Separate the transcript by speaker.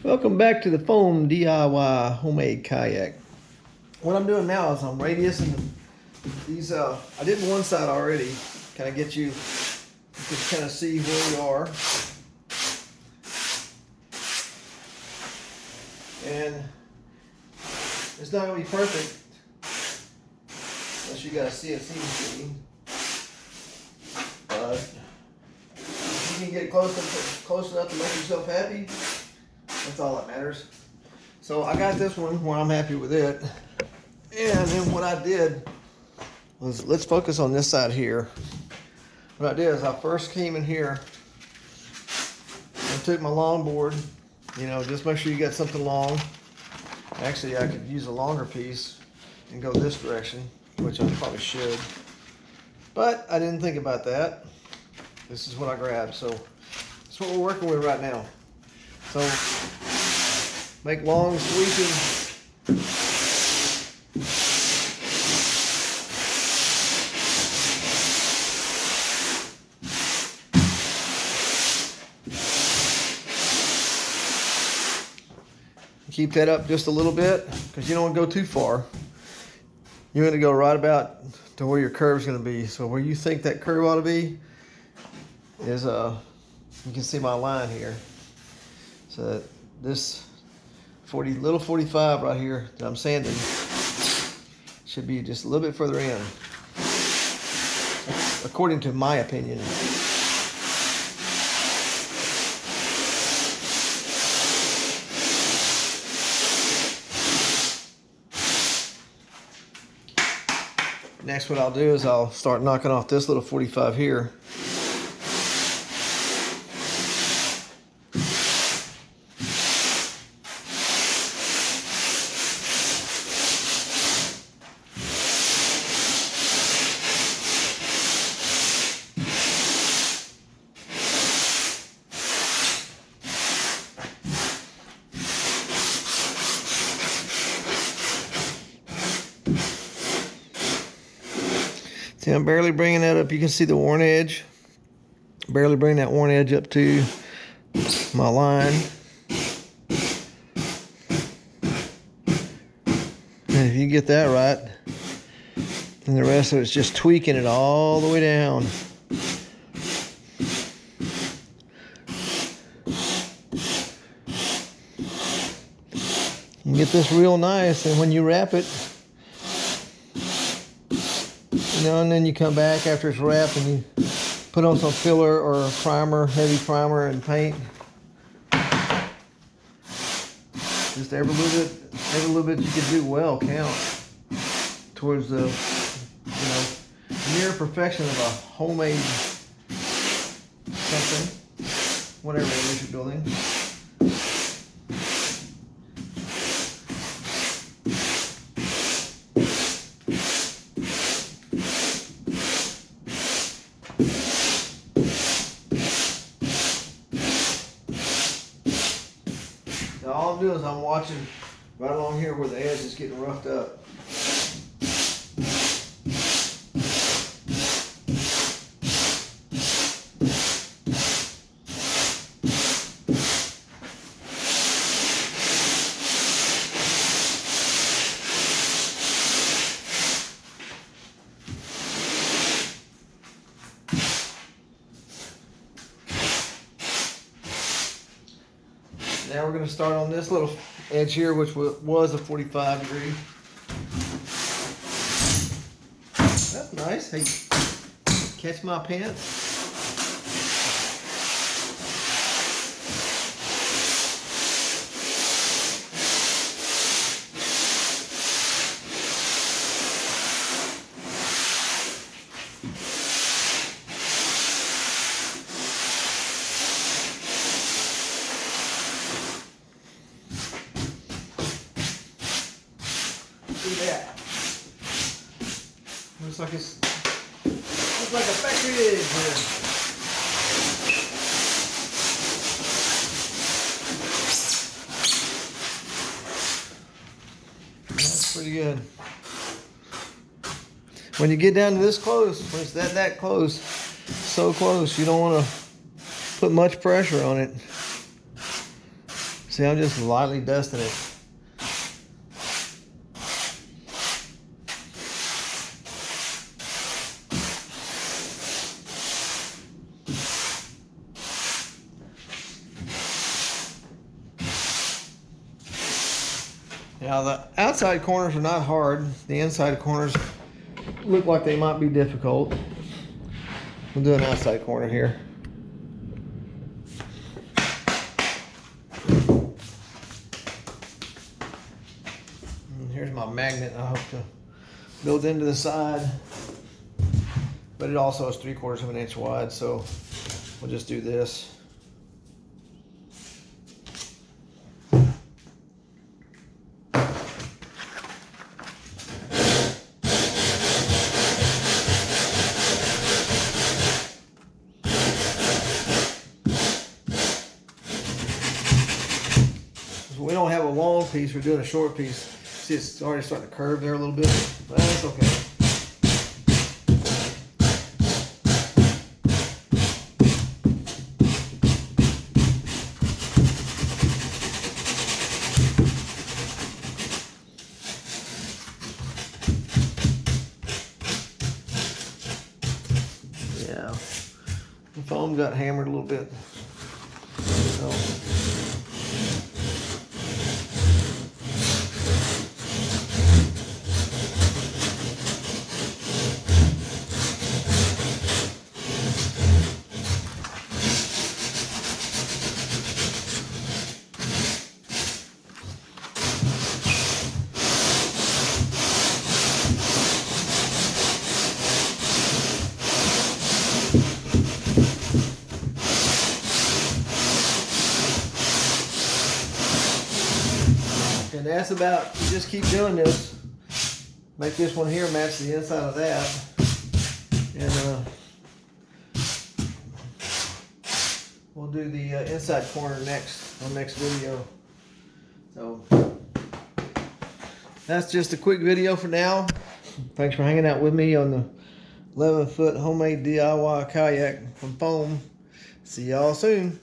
Speaker 1: Welcome back to the foam DIY homemade kayak. What I'm doing now is I'm radiusing these. I did one side already. Kind of get you can kind of see where we are. And it's not going to be perfect unless you got a CNC machine. But if you can get close enough to make yourself happy, that's all that matters. So I got this one where I'm happy with it. And then what I did was, let's focus on this side here. What I did is I first came in here and took my longboard, just make sure you got something long. Actually, I could use a longer piece and go this direction, which I probably should. But I didn't think about that. This is what I grabbed. So that's what we're working with right now. So make long sweeping keep that up just a little bit, because you don't want to go too far. You want to go right about to where your curve is going to be. So where you think that curve ought to be is you can see my line here. So this little 45 right here that I'm sanding should be just a little bit further in, according to my opinion. Next, what I'll do is I'll start knocking off this little 45 here. See, I'm barely bringing that up. You can see the worn edge. Barely bring that worn edge up to my line. And if you get that right, then the rest of it's just tweaking it all the way down. You get this real nice, and when you wrap it, and then you come back after it's wrapped and you put on some filler or primer, heavy primer, and paint. Just every little bit you can do well count towards the near perfection of a homemade something, whatever it is you're building. All I'm doing is I'm watching right along here where the edge is getting roughed up. Now we're going to start on this little edge here, which was a 45 degree. That's nice. Hey, catch my pants. That looks like a factory edge here. That's pretty good. When you get down to this close, when it's that close, so close, you don't want to put much pressure on it. See, I'm just lightly dusting it. Now the outside corners are not hard. The inside corners look like they might be difficult. We'll do an outside corner here. And here's my magnet I hope to build into the side. But it also is 3/4 of an inch wide, so we'll just do this. We don't have a long piece, we're doing a short piece. See, it's already starting to curve there a little bit, but that's okay. Yeah, the foam got hammered a little bit. So. And that's about, you just keep doing this. Make this one here match the inside of that. And we'll do the inside corner next, on next video. So that's just a quick video for now. Thanks for hanging out with me on the 11-foot homemade DIY kayak from foam. See y'all soon.